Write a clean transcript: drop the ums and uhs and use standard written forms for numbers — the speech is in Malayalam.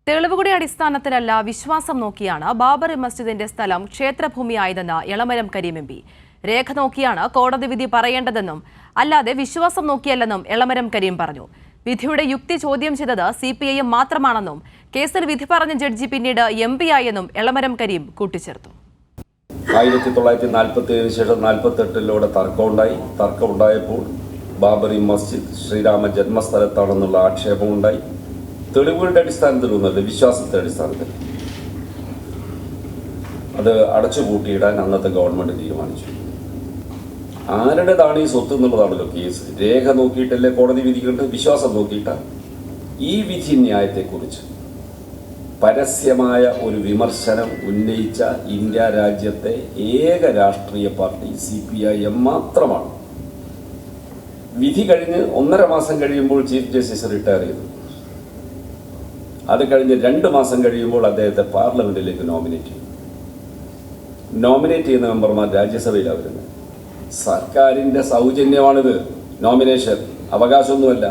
തെളിവുകളുടെ അടിസ്ഥാനത്തിലല്ല വിശ്വാസം നോക്കിയാണ് ബാബറി മസ്ജിദിന്റെ സ്ഥലം ക്ഷേത്രഭൂമിയായതെന്ന് എളമരം കരീം എം പി. രേഖ നോക്കിയാണ് കോടതി വിധി പറയേണ്ടതെന്നും അല്ലാതെ വിശ്വാസം നോക്കിയല്ലെന്നും എളമരം കരീം പറഞ്ഞു. വിധിയുടെ യുക്തി ചോദ്യം ചെയ്തത് CPIM മാത്രമാണെന്നും കേസിൽ വിധി പറഞ്ഞ ജഡ്ജി പിന്നീട് MP ആയെന്നും എളമരം കരീം കൂട്ടിച്ചേർത്തു. 1947 ശേഷം 48 തർക്കമുണ്ടായപ്പോൾ ബാബറി മസ്ജിദ് ശ്രീരാമ ജന്മസ്ഥലത്താണെന്നുള്ള ആക്ഷേപമുണ്ടായി. തെളിവുകളുടെ അടിസ്ഥാനത്തിലൊന്നുമല്ല, വിശ്വാസത്തിന്റെ അടിസ്ഥാനത്തിൽ അത് അടച്ചുപൂട്ടിയിടാൻ അന്നത്തെ ഗവൺമെന്റ് തീരുമാനിച്ചു. ആരുടേതാണ് ഈ സ്വത്ത് എന്നുള്ളതാണല്ലോ കേസ്. രേഖ നോക്കിയിട്ടല്ലേ കോടതി വിധിക്കേണ്ടത്, വിശ്വാസം നോക്കിയിട്ടാണ്. ഈ വിധി ന്യായത്തെക്കുറിച്ച് പരസ്യമായ ഒരു വിമർശനം ഉന്നയിച്ച ഇന്ത്യ രാജ്യത്തെ ഏക രാഷ്ട്രീയ പാർട്ടി CPIM മാത്രമാണ്. വിധി കഴിഞ്ഞ് 1.5 മാസം കഴിയുമ്പോൾ ചീഫ് ജസ്റ്റിസ് റിട്ടയർ ചെയ്തു. അത് കഴിഞ്ഞ് 2 മാസം കഴിയുമ്പോൾ അദ്ദേഹത്തെ പാർലമെന്റിലേക്ക് നോമിനേറ്റ് ചെയ്തു. നോമിനേറ്റ് ചെയ്യുന്ന മെമ്പർമാർ രാജ്യസഭയിലാണ് വരുന്നത്. സർക്കാരിൻ്റെ സൗജന്യമാണിത്. നോമിനേഷൻ അവകാശമൊന്നുമല്ല.